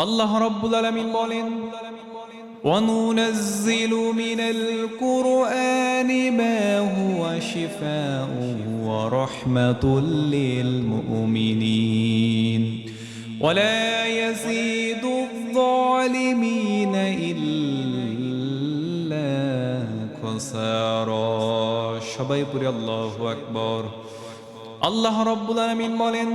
আল্লাহ রাব্বুল আলামিন বলেন, وَنُنَزِّلُ مِنَ الْقُرْآنِ مَا هُوَ شِفَاءٌ وَرَحْمَةٌ لِّلْمُؤْمِنِينَ وَلَا يَزِيدُ الظَّالِمِينَ إِلَّا خَسَارًا। সবাই পড়ি আল্লাহু আকবার। আল্লাহ রাব্বুল আলামিন বলেন,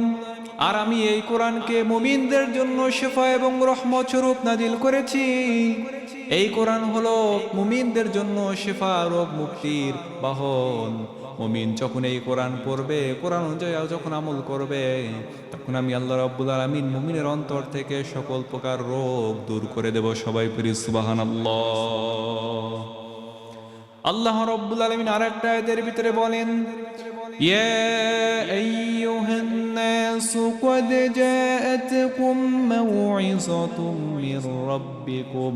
আর আমি এই কোরআনকে মুমিনদের জন্য শিফা এবং রহমত স্বরূপ নাজিল করেছি। এই কোরআন হলো মুমিনদের জন্য শিফা, রোগ মুক্তির বাহন। মুমিন যখন এই কোরআন পড়বে, কোরআন অনুযায়ী যখন আমল করবে, তখন আমি আল্লাহ রাব্বুল আলামিন মুমিনের অন্তর থেকে সকল প্রকার রোগ দূর করে দেব। সবাই পড়ি সুবহানাল্লাহ। আল্লাহ রাব্বুল আলামিন আরেকটা আয়াতের ভিতরে বলেন, ইয়া আইয়ুহান-নাস ক্বাদ জাআতকুম মাউইযাতুম মির রাব্বিকুম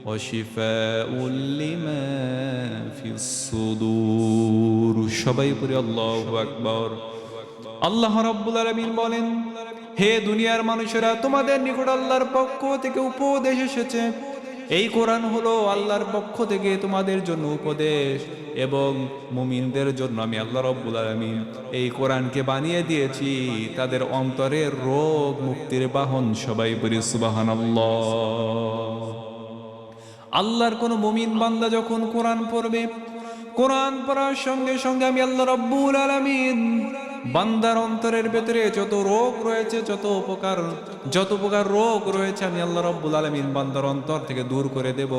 ওয়া শিফাউল লিমা ফিস সুদূর। সবাই পড়ি আল্লাহু আকবার। আল্লাহ রাব্বুল আলামিন বলেন, হে দুনিয়ার মানুষেরা, তোমাদের নিকট আল্লাহর পক্ষ থেকে উপদেশ এসেছে। এই কোরআন হলো আল্লাহর পক্ষ থেকে তোমাদের জন্য উপদেশ, এবং মুমিনদের জন্য আমি আল্লাহ রাব্বুল আলামিন এই কোরআনকে বানিয়ে দিয়েছি তাদের অন্তরের রোগ মুক্তির বাহন। সবাই বলি সুবহানাল্লাহ। আল্লাহর কোন মুমিন বান্দা যখন কোরআন পড়বে, কোরআন পড়ার সঙ্গে সঙ্গে আমি আল্লাহ রাব্বুল আলামিন বান্দার অন্তরের ভেতরে যত রোগ রয়েছে, যত প্রকার রোগ রয়েছে, আমি আল্লাহ রাব্বুল আলামিন বান্দার অন্তর থেকে দূর করে দেব,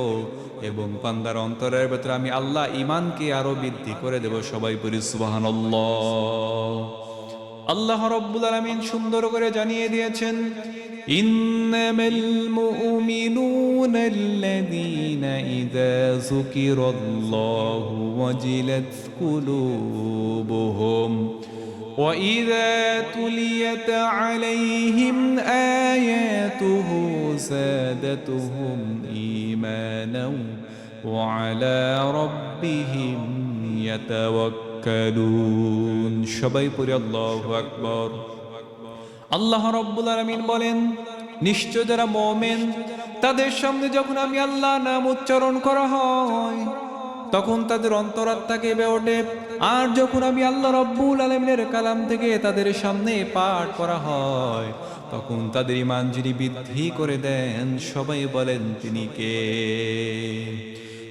এবং বান্দার অন্তরের ভেতরে আমি আল্লাহ ঈমানকে আরো বৃদ্ধি করে দেব। সবাই পড়ি সুবহানাল্লাহ। আল্লাহ রাব্বুল আলামিন সুন্দর করে জানিয়ে দিয়েছেন, ইন্নামাল মুমিনুনা আল্লাযীনা ইযা যুকিরাল্লাহু ওয়াজিলাত কুলুবুহুম وَإِذَا تُلِيَتْ عَلَيْهِمْ آيَاتُهُ زَادَتْهُمْ إِيمَانًا وَعَلَى رَبِّهِمْ يَتَوَكَّلُونَ। সবাই পড়ি আল্লাহু আকবার। আল্লাহ রাব্বুল আলামিন বলেন, নিশ্চয় যারা মুমিন, তাদের সামনে যখন আমি আল্লাহ নাম উচ্চারণ করা হয়, তখন তাদের অন্তরাত্মা কেঁপে ওঠে। আর যখন আমি আল্লাহ রাব্বুল আলামিনের কালাম থেকে তাদের সামনে পাঠ করা হয়, তখন তাদের ঈমান যিনি বৃদ্ধি করে দেন, সবাই বলেন তিনি কে?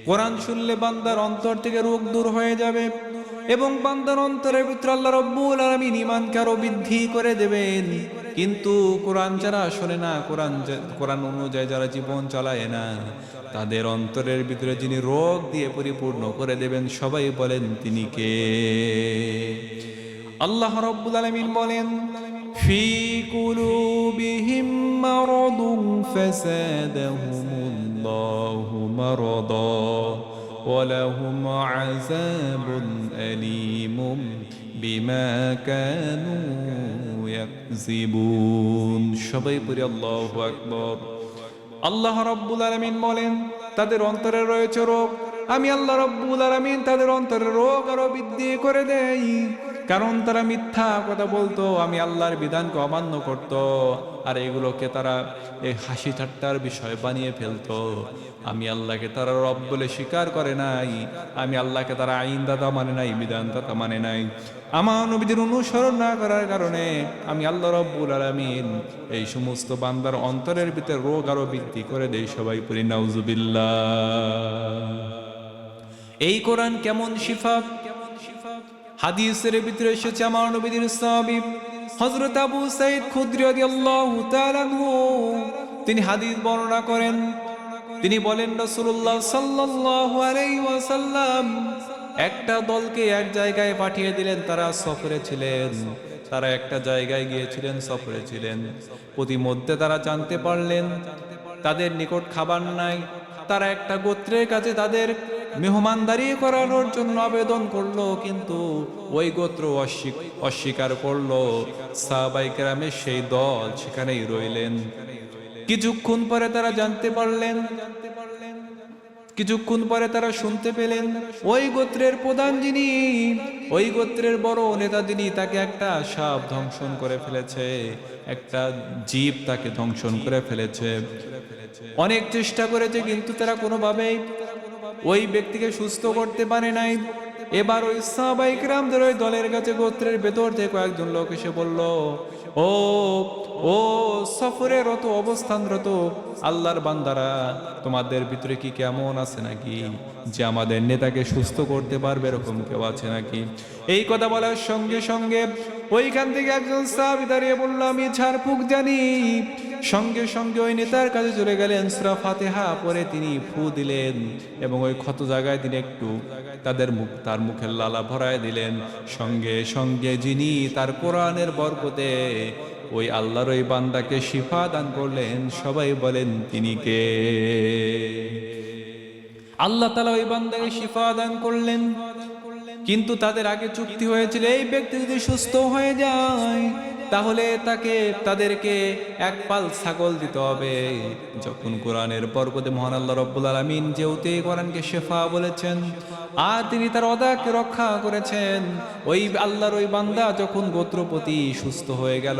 কোরআন শুনলে বান্দার অন্তর থেকে রোগ দূর হয়ে যাবে, এবং বান্দার অন্তরের ভিতরে আল্লাহ রাব্বুল আলামিন ঈমানকে আরো বৃদ্ধি করে দেবেন। কিন্তু কোরআন যারা শোনে না, কোরআন অনুযায়ী যারা জীবন চালায় না, তাদের অন্তরের ভিতরে যিনি রোগ দিয়ে পরিপূর্ণ করে দেবেন, সবাই বলেন তিনি কে? আল্লাহ রাব্বুল আলামিন বলেন, ফি কুলুবিহিম মারাদুন ফাযাদাহুমুল্লাহু মারাদা ওয়া লাহুম আযাবুন আলীমুম বিমা কানু ইয়াকযিবুন। সবাই পড়ি আল্লাহু আকবার। আল্লাহ রাব্বুল আলামিন বলেন, তাদের অন্তরে রয়েছে রোগ, আমি আল্লাহ রাব্বুল আলামিন তাদের অন্তরে রোগ আরো বৃদ্ধি করে দেই, কারণ তারা মিথ্যা কথা বলতো, আমি আল্লাহর বিধানকে অমান্য করত, আর এগুলোকে তারা এই হাসি ঠাট্টার বিষয় বানিয়ে ফেলতো। আমি আল্লাহকে তারা রব বলে স্বীকার করে নাই, আমি আল্লাহকে তারা আইনদাতা মানে নাই, বিধানদাতা মানে নাই। আমার নবীদের অনুসরণ না করার কারণে আমি আল্লাহ রাব্বুল আলামিন এই সমস্ত বান্দার অন্তরের ভিতরে রোগ আরো বৃদ্ধি করে দেই। সবাই পড়ি নাউজুবিল্লাহ। এই কোরআন কেমন শিফা? হাদিসের ভিতরে এসেছে, আমার নবীর সাহাবী হযরত আবু সাঈদ খুদরি রাদিয়াল্লাহু তাআলা আনহু তিনি হাদিস বর্ণনা করেন। তিনি বলেন, রাসূলুল্লাহ সাল্লাল্লাহু আলাইহি ওয়াসাল্লাম একটা দলকে এক জায়গায় পাঠিয়ে দিলেন। তারা সফরে ছিলেন, তারা একটা জায়গায় গিয়েছিলেন, সফরে ছিলেন। প্রতিমধ্যে তারা জানতে পারলেন তাদের নিকট খাবার নাই। তারা একটা গোত্রের কাছে তাদের মেহমানদারি করানোর জন্য আবেদন করলো, কিন্তু ওই গোত্র অস্বীকার করলো। সাহাবায়ে কেরামের সেই দল সেখানেই রইলেন। কিছুক্ষণ পরে তারা জানতে পারলেন কিছুক্ষণ পরে তারা শুনতে পেলেন ওই গোত্রের প্রধান যিনি, ওই গোত্রের বড় নেতা যিনি, তাকে একটা সাপ ধ্বংসন করে ফেলেছে, একটা জীব তাকে ধ্বংসন করে ফেলেছে। অনেক চেষ্টা করেছে কিন্তু তারা কোনোভাবেই ওই ব্যক্তিকে সুস্থ করতে পারে নাই। এবার ওই সাহাবায়ে কেরামদের ওই দলের কাছে গোত্রের ভেতর থেকে কয়েকজন লোক এসে বলল, ও ও সফরেরত অবস্থানরত আল্লাহর বান্দারা, তোমাদের ভিতরে কি কেমন আছে নাকি যে আমাদের নেতাকে সুস্থ করতে পারবে, এরকম কেউ আছে নাকি? এই কথা বলার সঙ্গে সঙ্গে ওইখান থেকে একজন সাহাবী দাঁড়িয়ে বলল, আমি ঝাড়ফুঁক জানি। সঙ্গে সঙ্গে ওই নেতার কাছে চলে গেলেন, সূরা ফাতিহা পড়ে তিনি ফু দিলেন এবং ওই ক্ষত জায়গায় তিনি একটু তার মুখের লালা ভরায় দিলেন। সঙ্গে সঙ্গে যিনি তার কোরআনের বরকতে ওই আল্লাহর ওই বান্দাকে শিফা দান করলেন, সবাই বলেন তিনি কে? আল্লাহ তাআলা ওই বান্দাকে শিফা দান করলেন। কিন্তু তাদের আগে চুক্তি হয়েছিল এই ব্যক্তি যদি সুস্থ হয়ে যায় তাহলে তাদেরকে এক পাল ছাগল দিতে হবে। যখন কোরআনের বরকতে মহান আল্লাহ রাব্বুল আলামিন যেহেতু এই কোরআনকে শেফা বলেছেন আর তিনি তার ওয়াদাকে রক্ষা করেছেন, ওই আল্লাহর ওই বান্দা যখন গোত্রপতি সুস্থ হয়ে গেল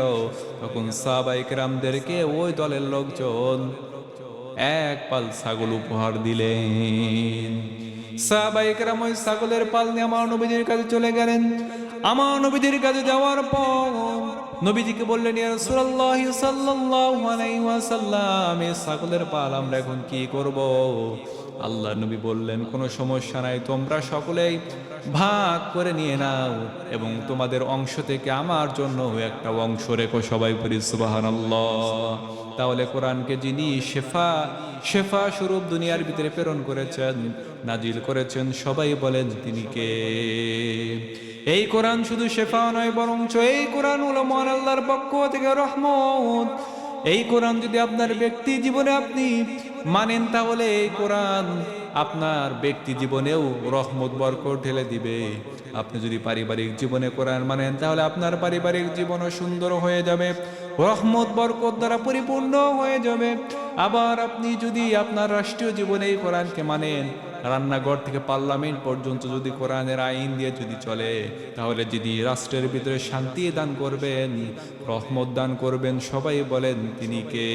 তখন সাহাবায়ে কেরামদেরকে ওই দলের লোকজন এক পাল ছাগল উপহার দিলেন। সাহাবায়ে কেরাম ওই ছাগলের পাল নিয়ে আমার নবীজির কাছে চলে গেলেন। আমার নবীজির কাছে যাওয়ার পর নবীজিকে বললেন, ইয়া রাসূলুল্লাহ সাল্লাল্লাহু আলাইহি ওয়াসাল্লাম, এই ছাগলের পাল আমরা এখন কি করব? আল্লাহ নবী বললেন, কোনো সমস্যা নাই, তোমরা সকলেই ভাগ করে নিয়ে নাও এবং তোমাদের অংশ থেকে আমার জন্য একটা অংশ রেখো। সবাই পড়ি সুবহানাল্লাহ। তাহলে কোরআনকে যিনি শেফা স্বরূপ দুনিয়ার ভিতরে প্রেরণ করেছেন, নাজিল করেছেন, সবাই বলেন তিনি কে? এই কোরআন শুধু শেফা নয়, বরঞ্চ এই কোরআন হলো মহান আল্লাহর পক্ষ থেকে রহমত। এই কোরআন যদি আপনার ব্যক্তি জীবনে আপনি মানেন তাহলে এই কোরআন আপনার ব্যক্তি জীবনেও রহমত বরকত ঢেলে দিবে। আপনি যদি পারিবারিক জীবনে কোরআন মানেন তাহলে আপনার পারিবারিক জীবনও সুন্দর হয়ে যাবে, রহমত বরকত দ্বারা পরিপূর্ণ হয়ে যাবে। আবার আপনি যদি আপনার রাষ্ট্রীয় জীবনে এই কোরআনকে মানেন, রান্নাঘর থেকে পার্লামেন্ট পর্যন্ত যদি কোরআনের আইন দিয়ে যদি চলে, তাহলে যদি রাষ্ট্রের ভিতরে শান্তি দান করবেন, রহমত দান করবেন, সবাই বলেন তিনি কে?